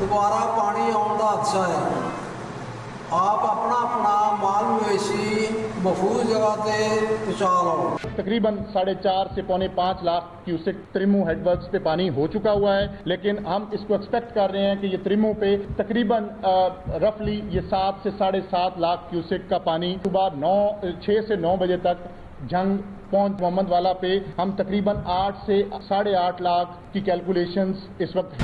दोबारा पानी आने का अच्छा है। आप अपना अपना माल मवेशी महफूज जगह से पहुँचा लो। तकरीबन 4.5 से पौने 5 लाख क्यूसेक त्रिमू हेडवर्क्स पे पानी हो चुका हुआ है, लेकिन हम इसको एक्सपेक्ट कर रहे हैं कि ये त्रिमू पे तकरीबन रफली ये 7 से 7.5 लाख क्यूसेक का पानी सुबह 6 से 9 बजे तक जंग पहुंच मोहम्मद वाला पे हम तकरीबन 8 से 8.5 लाख की कैलकुलेशंस इस वक्त।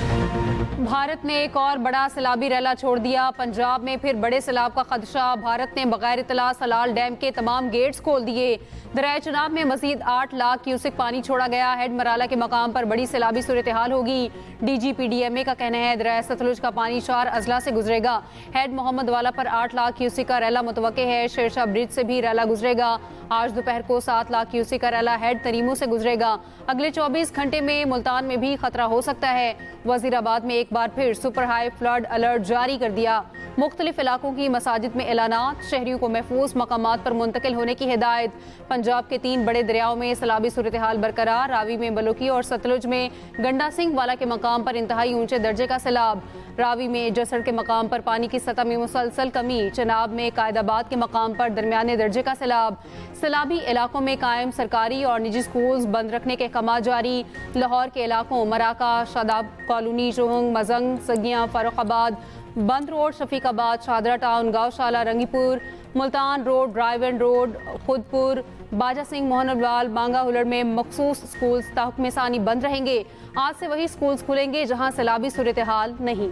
भारत ने एक और बड़ा सैलाबी रैला छोड़ दिया। पंजाब में फिर बड़े सैलाब का खदशा। भारत ने बगैर इतला सलाल डैम के तमाम गेट्स खोल दिए। दरिया चनाब में मजीद 8 लाख क्यूसेक पानी छोड़ा गया। हेड मराला के मकाम पर बड़ी सैलाबी सूरत हाल होगी। DGPDMA का कहना है दरिया सतलुज का पानी 4 अजला से गुजरेगा। हेड मोहम्मद वाला पर 8 लाख क्यूसेक का रैला मुतवक्के है। शेरशाह ब्रिज से भी रैला गुजरेगा। आज दोपहर को 7 लाख क्यूसेक का रैला हेड तरीमू से गुजरेगा। अगले 24 घंटे में मुल्तान में भी खतरा हो सकता है। वजीराबाद में एक बार फिर सुपर हाई फ्लड अलर्ट जारी कर दिया। मुख्तलिफ इलाकों की मसाजिद में ऐलानात, शहरियों को महफूज मकामात पर मुंतकिल होने की हिदायत। पंजाब के 3 बड़े दरियाओं में सैलाबी सूरत हाल बरकरार। रावी में बलोकी और सतलुज में गंडा सिंह वाला के मकाम पर इंतहाई ऊंचे दर्जे का सैलाब। रावी में जसड़ के मकाम पर पानी की सतह में मुसलसल कमी। चनाब में कायदाबाद के मकाम पर दरमियाने दर्जे का सैलाब। सैलाबी इलाकों में कायम सरकारी और निजी स्कूल्स बंद रखने के अहकाम जारी। लाहौर के इलाकों Maraka, Shadab colony, Chohang, Mozang, Saggian, Farrukhabad, Band road, Shafiqabad, Shahdara town, Gaushala, Rangipur, Multan road, drive and road, Khudpur, Baja Singh, Mohanlal, बांगा हुलड़ में मखसूस स्कूल्स ताहुक्म सानी बंद रहेंगे। आज से वही स्कूल्स खुलेंगे जहां सैलाबी सूरत हाल नहीं।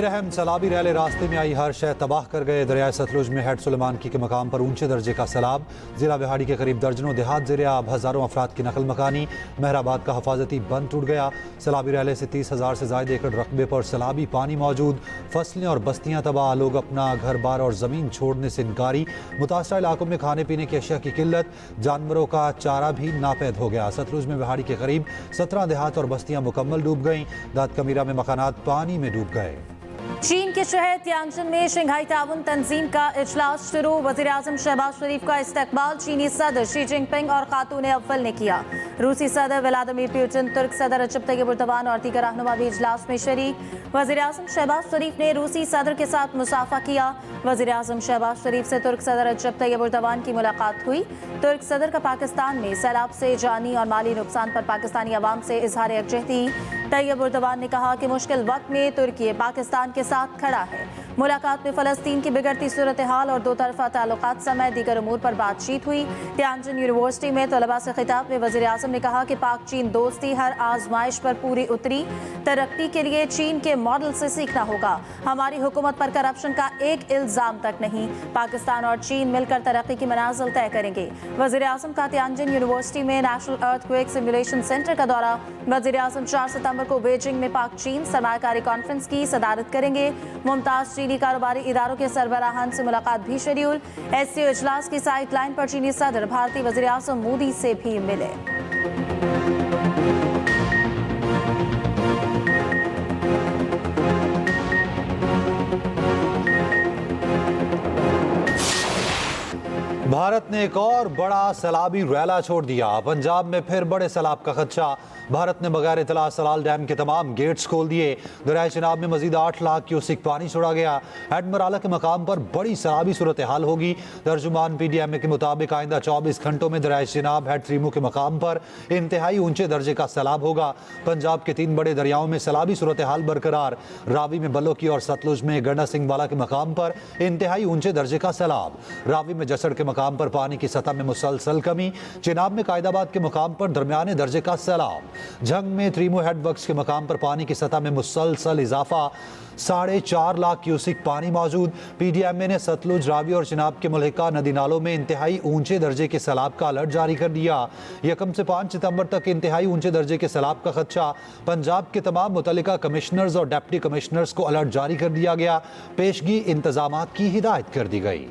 अहम सैलाबी रैले रास्ते में आई हर शय तबाह कर गए। दरियाए सतलुज में हेड सुलेमान की के मकाम पर ऊंचे दर्जे का सैलाब। जिला बिहाड़ी के करीब दर्जनों देहात ज़ेरे आब, हज़ारों अफराद की नकल मकानी। महराबाद का हिफाजती बंद टूट गया। सैलाबी रैले से 30,000 से ज़ायद एकड़ रकबे पर सैलाबी पानी मौजूद। फसलें और बस्तियाँ तबाह, लोग अपना घर बार और ज़मीन छोड़ने से इनकारी। मुतासरा इलाकों में खाने पीने की अशिया की किल्लत, जानवरों का चारा भी नापैद हो गया। सतलुज में बिहाड़ी के करीब 17 देहात और बस्तियाँ मुकम्मल डूब गईं। दाद कमीरा में मकानात पानी में डूब गए। चीन के शहर तियानजिन में शंघाई ताउन तंजीम का इजलास शुरू। वज़ीर-ए-आज़म शहबाज शरीफ का इस्तकबाल चीनी सदर शी जिनपिंग और खातून अव्वल ने किया। रूसी सदर व्लादिमीर पुतिन, तुर्क सदर रजब तय्यिब एर्दोगान और दीगर रहनुमा भी इजलास में शरीक। वज़ीर-ए-आज़म शहबाज शरीफ ने रूसी सदर के साथ मुसाफा किया। वज़ीर-ए-आज़म शहबाज शरीफ से तुर्क सदर रजब तय्यिब एर्दोगान की मुलाकात हुई। तुर्क सदर का पाकिस्तान में सैलाब से जानी और माली नुकसान पर पाकिस्तानी अवाम से इजहार यकजहती। तय्यिब एर्दोगान ने कहा कि मुश्किल वक्त में तुर्की पाकिस्तान के साथ खड़ा है। मुलाकात में फ़लस्तीन की बिगड़ती सूरत हाल और दो तरफा ताल्लुकात समेत दीगर उमूर पर बातचीत हुई। तियानजिन यूनिवर्सिटी में तलबा से खिताब में वज़ीर-ए-आज़म ने कहा कि पाक चीन दोस्ती हर आजमाइश पर पूरी उतरी। तरक्की के लिए चीन के मॉडल से सीखना होगा। हमारी हुकूमत पर करप्शन का एक इल्ज़ाम तक नहीं। पाकिस्तान और चीन मिलकर तरक्की की मनाजिल तय करेंगे। वज़ीर-ए-आज़म का तियानजिन यूनिवर्सिटी में नेशनल अर्थक्वेक सिमुलेशन सेंटर का दौरा। वज़ीर-ए-आज़म 4 सितंबर को बीजिंग में पाक चीन सरमायाकारी कॉन्फ्रेंस की सदारत करेंगे। मुमताज़ चीनी कारोबारी इदारों के सरबराहान से मुलाकात भी शेड्यूल। SCO इजलास की साइड लाइन पर चीनी सदर भारतीय वज़ीर-ए-आज़म मोदी से भी मिले। भारत ने एक और बड़ा सैलाबी रैला छोड़ दिया। पंजाब में फिर बड़े सैलाब का खदशा। भारत ने बगैर इतला सलाल डैम के तमाम गेट्स खोल दिए। दरिया चिनाब में मजीद 8 लाख क्यूसेक पानी छोड़ा गया। हेड मराला के मकाम पर बड़ी सैलाबी सूरत हाल होगी। तर्जुमान PDMA के मुताबिक आइंदा 24 घंटों में दरिया चिनाब हेड त्रीमू के मकाम पर इंतहाई ऊंचे दर्जे का सैलाब होगा। पंजाब के 3 बड़े दरियाओं में सैलाबी सूरत हाल बरकरार। रावी में बलोकी और सतलुज में गंडा सिंह वाला के मकाम पर इंतहाई ऊंचे दर्जे का सैलाब। रावी में जसड़ के मकाम पर पानी की सतह में मुसलसल कमी। चिनाब में कायदाबाद के मकाम पर दरमियाने दर्जे का सैलाब। जंग में त्रीमू हेडवर्क्स के मकाम पर पानी की सतह में मुसलसल इजाफा। 4.5 लाख क्यूसिक पानी मौजूद। PDMA ने सतलुज, रावी और चिनाब के मुल्हिका नदी नालों में इंतहाई ऊंचे दर्जे के सैलाब का अलर्ट जारी कर दिया। 1 से 5 सितंबर तक इंतहाई ऊंचे दर्जे के सैलाब का खदशा। पंजाब के तमाम मुतल्लिका कमिश्नर्स और डिप्टी कमिश्नर्स को अलर्ट जारी कर दिया गया। पेशगी इंतजामात की हिदायत कर दी गई।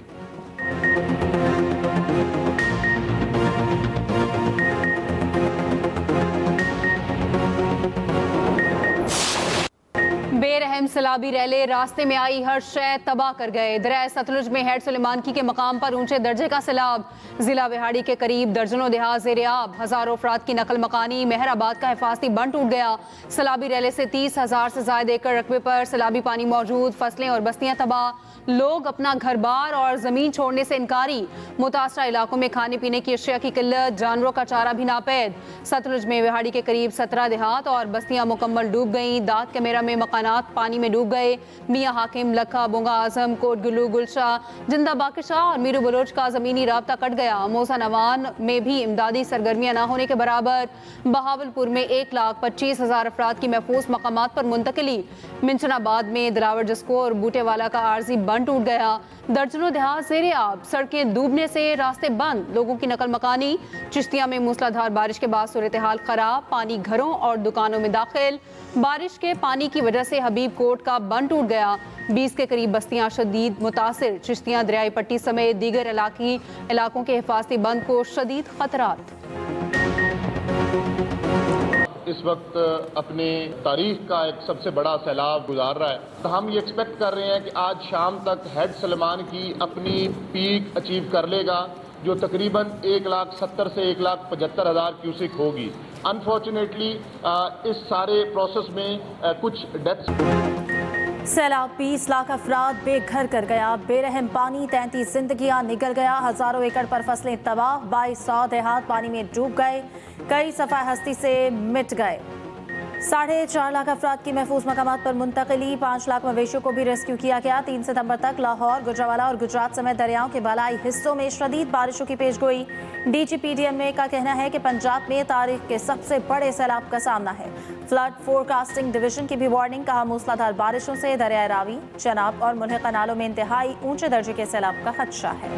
बेरहम सैलाबी रैले रास्ते में आई हर शय तबाह कर गए। दरिया सतलुज में हेड सुलेमानकी के मकाम पर ऊंचे दर्जे का सैलाब। जिला विहाड़ी के करीब दर्जनों देहात ज़ेरे आब। हजारों अफराद की नकल मकानी। मेहराबाद का हिफाजती बंद टूट गया। सैलाबी रैले से 30,000 से ज्यादा एकड़ रकबे पर सैलाबी पानी मौजूद। फसलें और बस्तियां तबाह। लोग अपना घर बार और जमीन छोड़ने से इनकारी। मुतासरा इलाकों में खाने पीने की अशिया की किल्लत। जानवरों का चारा भी नापैद। सतलुज में विहाड़ी के करीब 17 देहात और बस्तियां मुकम्मल डूब गईं। दाद कैमेरा में मकानात पानी में डूब गए। मियाँ हाकिम, लखा, बोंगा आजम, कोट गुलू, गुलशाह, जिंदा बाकिशाह और मीरू बलोच का जमीनी राब्ता कट गया। मौसा नवान में भी इमदादी सरगर्मियां ना होने के बराबर। बहावलपुर में 1,25,000 अफराद की महफूज मकामात पर मुंतकिली। मिंचनाबाद में दिलावर जस्को और बूटेवाला का आर्जी बंद टूट गया। दर्जनों देहात ज़ेरे आब। सड़कें डूबने से रास्ते बंद। लोगों की नकल मकानी। चिश्तिया में मूसलाधार बारिश के बाद सूरत हाल खराब। पानी घरों और दुकानों में दाखिल। बारिश के पानी की वजह से हबीब कोट का बंद टूट गया। 20 के करीब बस्तियां शदीद मुतासिर। चिश्तियां दरियाई पट्टी समेत दीगर इलाकों के हिफाजती बंद को शदीद खतरात। इस वक्त अपनी तारीख का एक सबसे बड़ा सैलाब गुजार रहा है, तो हम ये एक्सपेक्ट कर रहे हैं कि आज शाम तक हेड सलेमान की अपनी पीक अचीव कर लेगा, जो तकरीबन 1,70,000 से 1,75,000 क्यूसिक होगी। अनफॉर्चुनेटली इस सारे प्रोसेस में कुछ डेथ्स। सैलाब 20 लाख अफराद बेघर कर गया। बेरहम पानी 33 जिंदगियां निगल गया। हजारों एकड़ पर फसलें तबाह। 2200 देहात पानी में डूब गए। कई सफा हस्ती से मिट गए। 4.5 लाख अफराद की महफूज मकामात पर मुंतकिली। 5 लाख मवेशियों को भी रेस्क्यू किया गया। 3 सितंबर तक लाहौर, गुजरावाला और गुजरात समेत दरियाओं के बलाई हिस्सों में शदीद बारिशों की पेशगोई। DGPDMA का कहना है कि पंजाब में तारीख के सबसे बड़े सैलाब का सामना है। फ्लड फोरकास्टिंग डिवीजन की भी वार्निंग। कहा मूसलाधार बारिशों से दरिया रावी, चनाब और मुल्हिका नालों में इंतहाई ऊंचे दर्जे के सैलाब का खदशा है।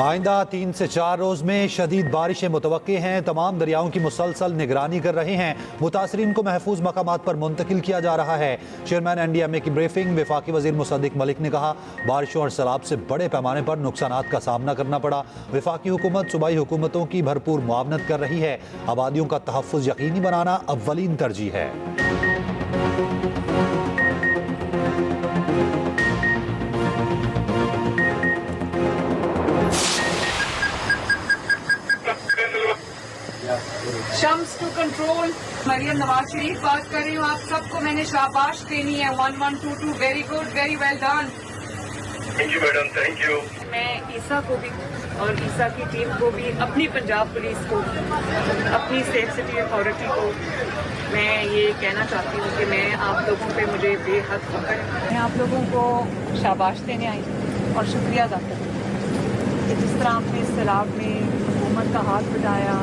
आइंदा 3 से 4 रोज में शदीद बारिशें मुतवक्के हैं। तमाम दरियाओं की मुसलसल निगरानी कर रहे हैं। मुतासरीन को महफूज मकामात पर मुंतकिल किया जा रहा है। चेयरमैन NDMA की ब्रीफिंग। वफाकी वजीर मुसद्दिक मलिक ने कहा, बारिशों और सैलाब से बड़े पैमाने पर नुकसानात का सामना करना पड़ा। वफाकी हुकूमत सूबाई हुकूमतों की भरपूर मुआवनत कर रही है। आबादियों का तहफ़्फ़ुज़ यकीनी बनाना अव्वलीन तरजीह है। Shams to control. मरियम नवाज शरीफ बात कर रही हूँ। आप सबको मैंने शाबाश देनी है। 1122 very good, very well done. Thank you madam, thank you. मैं ईसा को भी और ईसा की टीम को भी, अपनी पंजाब पुलिस को, अपनी सेफ सिटी अथॉरिटी को मैं ये कहना चाहती हूँ कि मैं आप लोगों पे मुझे बेहद फख्र है। मैं आप लोगों को शाबाश देने आई हूँ और शुक्रिया अदा करती हूँ कि जिस तरह आपने इस सैलाब में हुकूमत का हाथ बढ़ाया।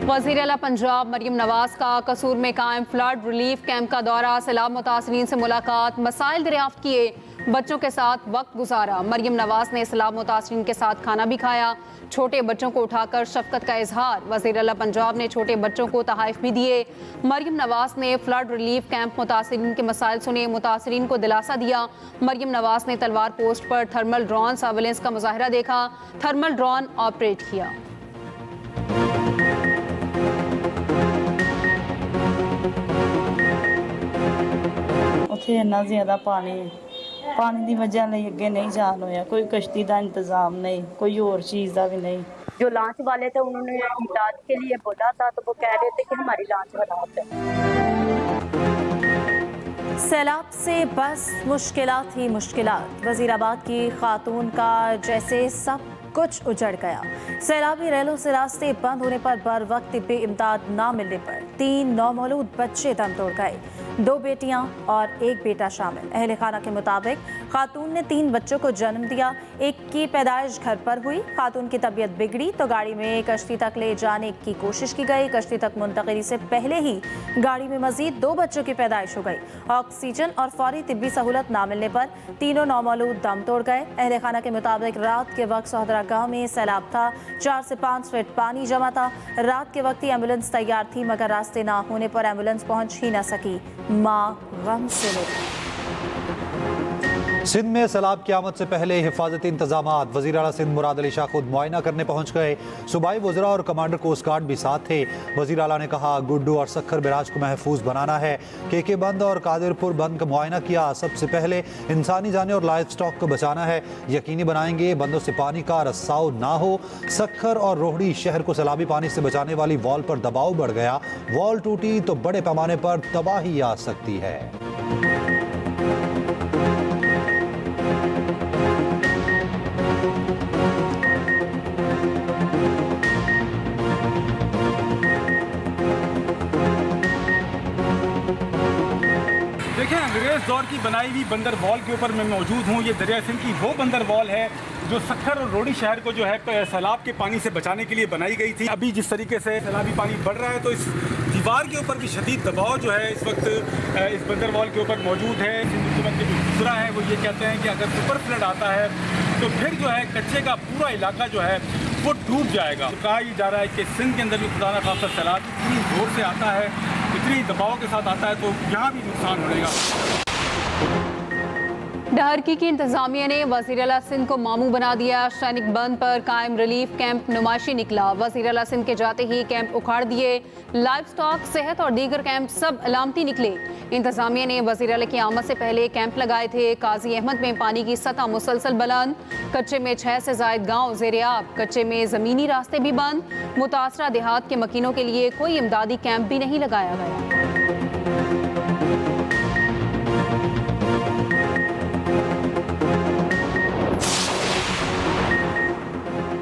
वज़ीर आला पंजाब मरियम नवाज का कसूर में कायम फ्लड रिलीफ कैंप का दौरा। सैलाब मुतासरीन से मुलाकात। मसाइल दरियाफ्त किए। बच्चों के साथ वक्त गुजारा। मरियम नवाज ने सैलाब मुतासरीन के साथ खाना भी खाया। छोटे बच्चों को उठाकर शफकत का इजहार। वज़ीर आला पंजाब ने छोटे बच्चों को तोहफ़े भी दिए। मरियम नवाज ने फ्लड रिलीफ कैंप मुतासरीन के मसाइल सुने। मुतासरीन को दिलासा दिया। मरियम नवाज ने तलवार पोस्ट पर थर्मल ड्रोन सर्विलेंस का मुजाहरा देखा। थर्मल ड्रोन ऑपरेट किया। ਉੱਥੇ ਇੰਨਾ ਜ਼ਿਆਦਾ ਪਾਣੀ ਦੀ ਵਜ੍ਹਾ ਲਈ ਅੱਗੇ नहीं जान होया। कोई कश्ती का इंतजाम नहीं, कोई और चीज़ का भी नहीं। जो लॉन्च वाले थे उन्होंने इमदाद के लिए बोला था, तो वो कह रहे थे कि हमारी लॉन्च हालात है। सैलाब से बस मुश्किलात ही मुश्किलात। वजीराबाद की खातून का जैसे सब कुछ उजड़ गया। सैलाबी रैलों से रास्ते बंद होने पर बर वक्त तिब्बी इमदाद न मिलने पर 3 नौमौलूद बच्चे दम तोड़ गए। 2 बेटियां और 1 बेटा शामिल। अहले खाना के मुताबिक खातून ने 3 बच्चों को जन्म दिया। एक की पैदाइश घर पर हुई। खातून की तबीयत बिगड़ी तो गाड़ी में कश्ती तक ले जाने की कोशिश की गई। कश्ती तक मुंतकिली से पहले ही गाड़ी में मजीद 2 बच्चों की पैदाइश हो गई। ऑक्सीजन और फौरी तिब्बी सहूलत न मिलने पर तीनों नौमौलूद दम तोड़ गए। अहले खाना के मुताबिक रात के वक्त सोहदरा गांव में सैलाब था। 4 से 5 फीट पानी जमा था। रात के वक्त ही एम्बुलेंस तैयार थी, मगर रास्ते ना होने पर एम्बुलेंस पहुंच ही न सकी। मां गम से मिली। सिंध में सैलाब की आमद से पहले हिफाजती इंतजाम। वज़ीर आला सिंध मुराद अली शाह खुद मुआयना करने पहुंच गए। सूबाई वज़रा और कमांडर कोस्ट गार्ड भी साथ थे। वज़ीर आला ने कहा गुड्डू और सखर बैराज को महफूज बनाना है। केके बंद और कादिरपुर बंद का मुआयना किया। सबसे पहले इंसानी जाने और लाइफ स्टॉक को बचाना है। यकीनी बनाएंगे बंदों से पानी का रसाव ना हो। सखर और रोहड़ी शहर को सैलाबी पानी से बचाने वाली वॉल पर दबाव बढ़ गया। वॉल टूटी तो बड़े पैमाने पर तबाही आ सकती है। देखिए, अंग्रेज दौर की बनाई हुई बंदर वॉल के ऊपर मैं मौजूद हूँ। ये दरिया सिंध की वो बंदर वॉल है जो सखर और रोहड़ी शहर को जो है सैलाब के पानी से बचाने के लिए बनाई गई थी। अभी जिस तरीके से सैलाबी पानी बढ़ रहा है तो इस दीवार के ऊपर भी शदीद दबाव जो है इस वक्त इस बंदर वॉल के ऊपर मौजूद है। सिंध हुकूमत के जो दूसरा है वो ये कहते हैं कि अगर सुपर फ्लड आता है तो फिर जो है कच्चे का पूरा इलाका जो है वो डूब जाएगा। तो कहा जा रहा है कि सिंध के अंदर भी खुदा न खास्ता सैलाब इतनी जोर से आता है, इतनी दबाव के साथ आता है तो यहाँ भी नुकसान होगा। डहरकी की इंतजामिया ने वज़ीर आला सिंध को मामू बना दिया। सैनिक बंद पर कायम रिलीफ कैंप नुमाइशी निकला। वज़ीर आला सिंध के जाते ही कैंप उखाड़ दिए। लाइफ स्टॉक, सेहत और दीगर कैंप सब अलामती निकले। इंतजामिया ने वज़ीर आला की आमद से पहले कैंप लगाए थे। काजी अहमद में पानी की सतह मुसलसल बुलंद। कच्चे में 6 से ज़ायद गाँव ज़ेर-ए-आब। कच्चे में ज़मीनी रास्ते भी बंद। मुतासरा देहात के मकीनों के लिए कोई इमदादी कैंप भी नहीं लगाया गया।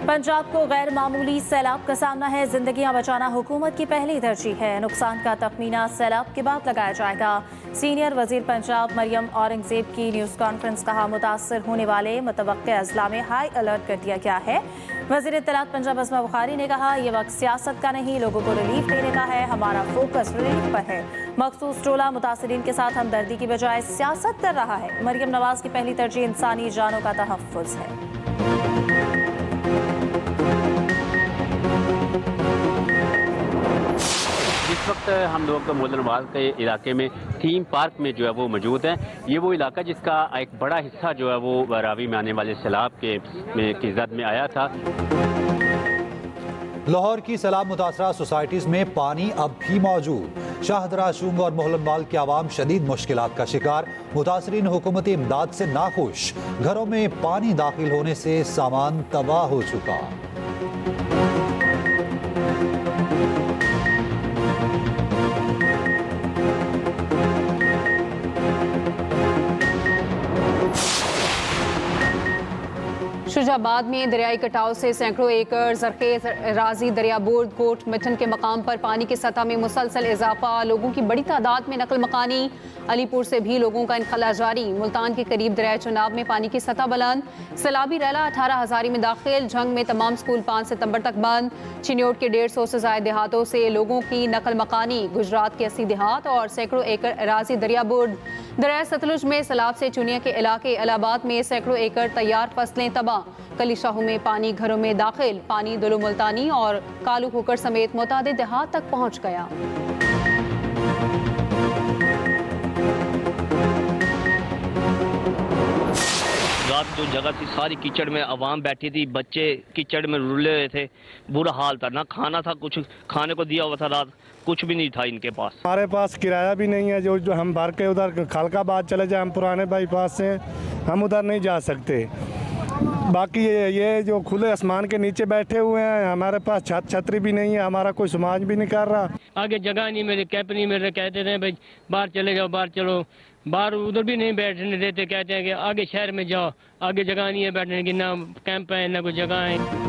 पंजाब को गैर मामूली सैलाब का सामना है। जिंदगियां बचाना हुकूमत की पहली तरजीह है। नुकसान का तखमीना सैलाब के बाद लगाया जाएगा। सीनियर वजीर पंजाब मरियम औरंगजेब की न्यूज़ कॉन्फ्रेंस। कहा मुतासर होने वाले मुतवक्के अजला में हाई अलर्ट कर दिया गया है। वजीर इत्तलात पंजाब अस्मा बुखारी ने कहा यह वक्त सियासत का नहीं, लोगों को रिलीफ देने का है। हमारा फोकस रिलीफ पर है। मखसूस टोला मुतासरीन के साथ हमदर्दी की बजाय सियासत कर रहा है। मरियम नवाज की पहली तरजीह इंसानी जानों का तहफ़्फ़ुज़ है। इस वक्त हम लोग मोदनवाल के इलाके में थीम पार्क में जो है वो मौजूद हैं। ये वो इलाका जिसका एक बड़ा हिस्सा जो है वो रावी में आने वाले सैलाब की ज़द में आया था। लाहौर की सैलाब मुतासरा सोसाइटीज़ में पानी अब भी मौजूद। शाहदरा, शुंग और मोहल्लनवाल के आवाम शदीद मुश्किलात का शिकार। मुतासरीन हुकूमती इमदाद से नाखुश। घरों में पानी दाखिल होने से सामान तबाह हो चुका। शुजाबाद में दरियाई कटाव से सैकड़ों एकड़ ज़रखेज़ राजी दरिया बोर्ड कोट मिठन के मकाम पर पानी की सतह में मुसलसल इजाफा। लोगों की बड़ी तादाद में नकल मकानी। अलीपुर से भी लोगों का इनखला जारी। मुल्तान के करीब दरिया चनाब में पानी की सतह बुलंद। सैलाबी रैला 18 हज़ारी में दाखिल। झंग में तमाम स्कूल 5 सितंबर तक बंद। चिन्योट के 150 से ज़ायद देहातों से लोगों की नकल मकानी। गुजरात के 80 देहात और सैकड़ों एकड़ राजी दरिया बोर्ड। दरिया सतलुज में सैलाब से चुनिया के इलाके इलाहाबाद में सैकड़ों एकड़ तैयार फसलें तबाह। कलीशाहों में पानी घरों में दाखिल। पानी दुलु मुल्तानी और कालू होकर समेत मुतादिद देहात तक पहुंच गया। रात जो जगह थी सारी कीचड़ में आवाम बैठी थी, बच्चे कीचड़ में रुले हुए थे। बुरा हाल था, ना खाना था, कुछ खाने को दिया हुआ था, रात कुछ भी नहीं था इनके पास। हमारे पास किराया भी नहीं है। जो हम भर के उधर खालकाबाद चले जाए, हम पुराने बाईपास से हम उधर नहीं जा सकते। बाकी ये जो खुले आसमान के नीचे बैठे हुए हैं, हमारे पास छतरी भी नहीं है। हमारा कोई समाज भी नहीं कर रहा। आगे जगह नहीं, मेरे कैंप नहीं मेरे, कहते थे भाई बाहर चले जाओ, बाहर चलो। बाहर उधर भी नहीं बैठने देते, कहते हैं कि आगे शहर में जाओ, आगे जगह नहीं है बैठने की, ना कैंप है ना कोई जगह है।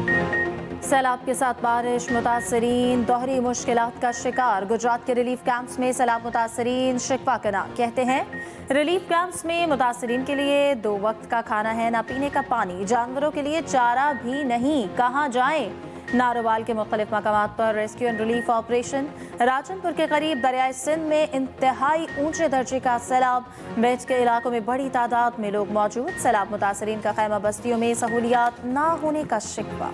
सैलाब के साथ बारिश, मुतासरीन दोहरी मुश्किलात का शिकार। गुजरात के रिलीफ कैंप्स में सैलाब मुतासरीन शिकवा करना। कहते हैं रिलीफ कैंप्स में मुतासरीन के लिए 2 वक्त का खाना है, ना पीने का पानी। जानवरों के लिए चारा भी नहीं, कहाँ जाएं। नारोवाल के मुख्तलिफ मकामात पर rescue and relief operation. Rajanpur के करीब दरियाई सिंध में इंतहाई ऊंचे दर्जे का सैलाब। बेच के इलाकों में बड़ी तादाद में लोग मौजूद। सैलाब मुतासरीन का खैमा बस्तियों में सहूलियात ना होने का शिकवा।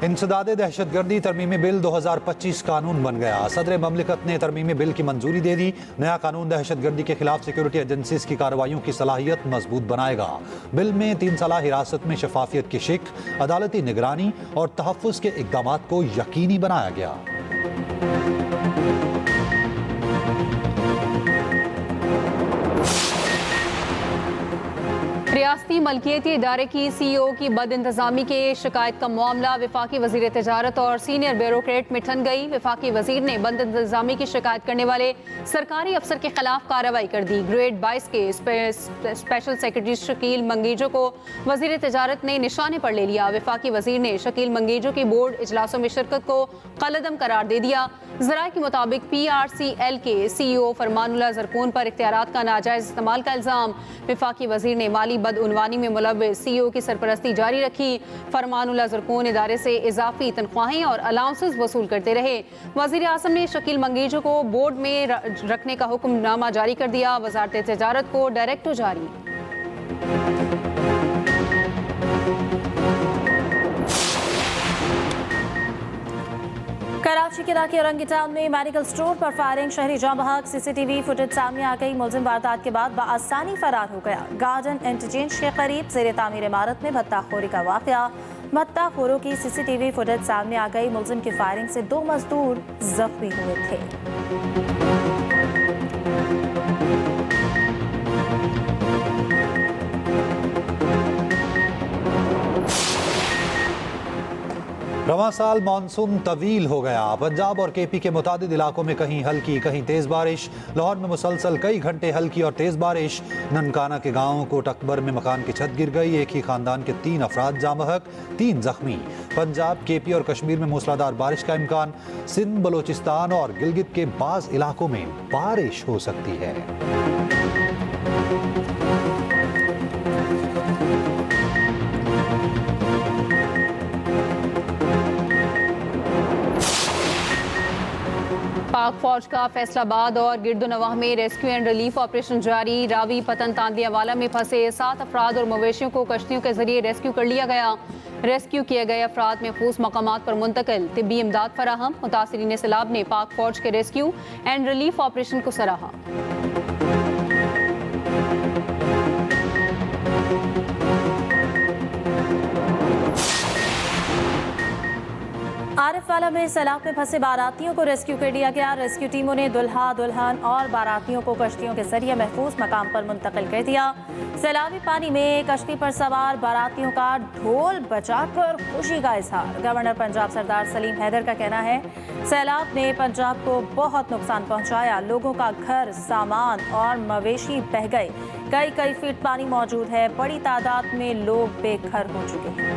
इंसदादे दहशतगर्दी तरमीमी बिल 2025 कानून बन गया। सदर ममलिकत ने तरमीमी बिल की मंजूरी दे दी। नया कानून दहशतगर्दी के खिलाफ सिक्योरिटी एजेंसीज की कार्रवाइयों की सलाहियत मजबूत बनाएगा। बिल में 3 साल हिरासत में शफाफियत की शिक, अदालती निगरानी और तहफ़्फ़ुज़ के इक़दामात को यकीनी बनाया गया। रियासती मलकियती इदारे की CEO की बदइंतजामी के शिकायत का मामला वफाकी वजीर तिजारत और सीनियर ब्यूरोक्रेट में ठन गई। वफाकी वजीर ने बदइंतजामी की शिकायत करने वाले सरकारी अफसर के खिलाफ कार्रवाई कर दी। ग्रेड 22 के स्पेशल सेक्रेटरी शकील मंगीजो को वजीर तिजारत ने निशाने पर ले लिया। वफाकी वजीर ने शकील मंगीजो की बोर्ड इजलासों में शिरकत को कलअदम करार दे दिया। ज़राए के मुताबिक PRCL के CEO फरमानुल्लाह ज़रकून पर इख्तियारात का नाजायज़ इस्तेमाल का इल्ज़ाम। वफाकी वजीर ने माली बदउनवानी में मुलव्वस CEO की सरपरस्ती जारी रखी। फरमानुल्लाह ज़रकून इदारे से इजाफी तनख्वाहें और अलाउंसेस वसूल करते रहे। वज़ीर आज़म ने शकील मंगीजो को बोर्ड में रखने का हुक्मनामा जारी कर दिया। वज़ारत तिजारत को डायरेक्टो जारी। कराची के इलाके औरंगी टाउन में मेडिकल स्टोर पर फायरिंग, शहरी जाम बहक। CCTV फुटेज सामने आ गई। मुलजिम वारदात के बाद बआसानी फरार हो गया। गार्डन इंटरचेंज के करीब ज़ेर तामीर इमारत में भत्ताखोरी का वाक़या। भत्ताखोरों की CCTV फुटेज सामने आ गई। मुलजिम की फायरिंग से 2 मजदूर जख्मी हुए थे। रवां साल मानसून तवील हो गया। पंजाब और KP के मुतादिद इलाकों में कहीं हल्की कहीं तेज़ बारिश। लाहौर में मुसलसल कई घंटे हल्की और तेज़ बारिश। ननकाना के गाँव कोट अकबर में मकान की छत गिर गई। एक ही खानदान के 3 अफराद जाँ बहक, 3 जख्मी। पंजाब, KP और कश्मीर में मूसलाधार बारिश का इम्कान। सिंध, बलोचिस्तान और गिलगित के बाज़ इलाकों में बारिश हो सकती है। पाक फौज का फैसलाबाद और गिरदोनवाह में रेस्क्यू एंड रिलीफ ऑपरेशन जारी। रावी पतन तांदियावाला में फंसे 7 अफराद और मवेशियों को कश्तियों के जरिए रेस्क्यू कर लिया गया। रेस्क्यू किए गए अफराद महफूज मकामात पर मुंतकिल। तिब्बी इमदाद फराहम। मुतासरीन सैलाब ने पाक फौज के रेस्क्यू एंड रिलीफ ऑपरेशन को सराहा। आरिफवाला में सैलाब में फंसे बारातियों को रेस्क्यू कर लिया गया। रेस्क्यू टीमों ने दुल्हा दुल्हन और बारातियों को कश्तियों के जरिए महफूज मकाम पर मुंतकिल कर दिया। सैलाबी पानी में कश्ती पर सवार बारातियों का ढोल बजाकर खुशी का इजहार। गवर्नर पंजाब सरदार सलीम हैदर का कहना है, सैलाब ने पंजाब को बहुत नुकसान पहुंचाया। लोगों का घर, सामान और मवेशी बह गए। कई फीट पानी मौजूद है। बड़ी तादाद में लोग बेघर हो चुके हैं।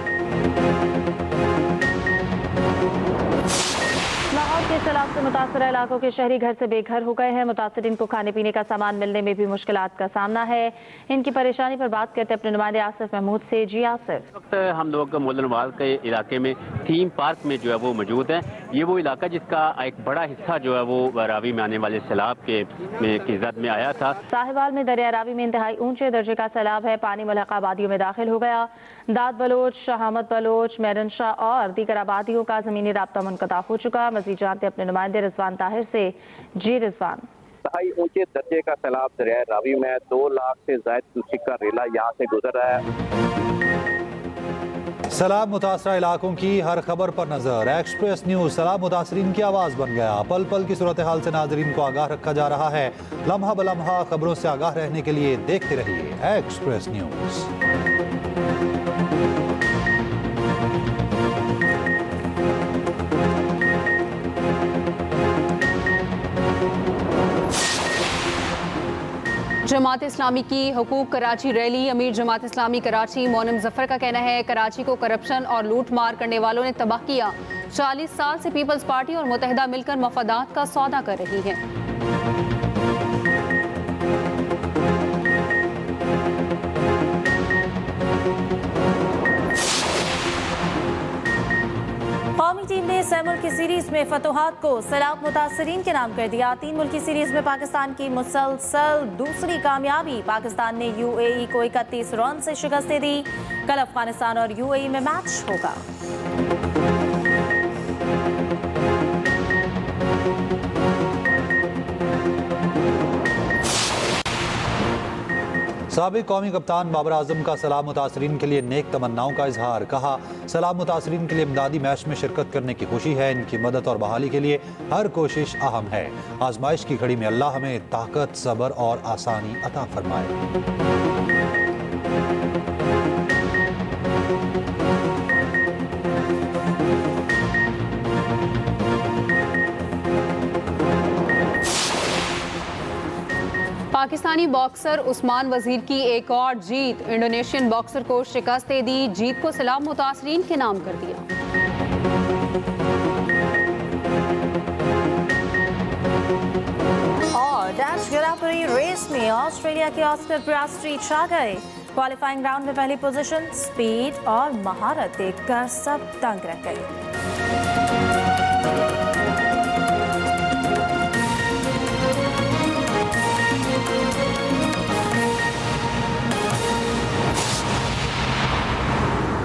लाहौर के सैलाब से मुतासर इलाकों के शहरी घर से बेघर हो गए हैं। मुतासरीन को खाने पीने का सामान मिलने में भी मुश्किलात का सामना है। इनकी परेशानी पर बात करते अपने नुमाइंदे आसिफ महमूद से। जी आसिफ, इस वक्त हम लोग मोलनवाल के इलाके में थीम पार्क में जो है वो मौजूद है। ये वो इलाका जिसका एक बड़ा हिस्सा जो है वो रावी में आने वाले सैलाब की जद में आया था। साहिवाल में दरिया रावी में इंतहाई ऊंचे दर्जे का सैलाब है। पानी मुल्हका आबादियों में दाखिल हो गया। दाद बलोच, शहामत बलोच, मैरनशाह और दीगर आबादियों का जमीनी राब्ता मुनक़ता हो चुका। मजीद जानते अपने नुमाइंदे रिजवान ताहिर से। जी रिजवान, इंतहाई ऊंचे दर्जे का सैलाब दरिया रावी में 2 लाख से ज्यादा क्यूसेक का रेला यहाँ से गुजर रहा है। सैलाब मुतासरा इलाकों की हर खबर पर नजर। एक्सप्रेस न्यूज सैलाब मुतासरीन की आवाज बन गया। पल पल की सूरत हाल से नाजरीन को आगाह रखा जा रहा है। लम्हा ब लम्हा खबरों से आगाह रहने के लिए देखते रहिए एक्सप्रेस न्यूज। जमात इस्लामी की हुकूक कराची रैली। अमीर जमात इस्लामी कराची मोनम जफर का कहना है, कराची को करप्शन और लूट मार करने वालों ने तबाह किया। 40 साल से पीपल्स पार्टी और मुत्तहिदा मिलकर मफादात का सौदा कर रही है। कौमी टीम ने 6 मुल्की सीरीज में फतोहात को सैलाब मुतासरीन के नाम कर दिया। 3 मुल्की सीरीज में पाकिस्तान की मुसलसल दूसरी कामयाबी। पाकिस्तान ने UAE को 31 रन से शिकस्त दे दी। कल अफगानिस्तान और UAE में मैच होगा। साबिक कौमी कप्तान बाबर आजम का सलाम मुतासरीन के लिए नेक तमन्नाओं का इजहार। कहा, सलाम मुतासरीन के लिए इमदादी मैच में शिरकत करने की खुशी है। इनकी मदद और बहाली के लिए हर कोशिश अहम है। आजमाइश की घड़ी में अल्लाह हमें ताकत, सब्र और आसानी अता फरमाए। पाकिस्तानी बॉक्सर उस्मान वजीर की एक और जीत, इंडोनेशियन बॉक्सर को शिकस्त दे दी। जीत को सलाम मुतासरीन के नाम कर दिया। और डैश ग्रांप्री रेस में ऑस्ट्रेलिया के ऑस्कर पियास्ट्री छा गए। क्वालिफाइंग राउंड में पहली पोजीशन, स्पीड और महारत देखकर सब दंग रह गए।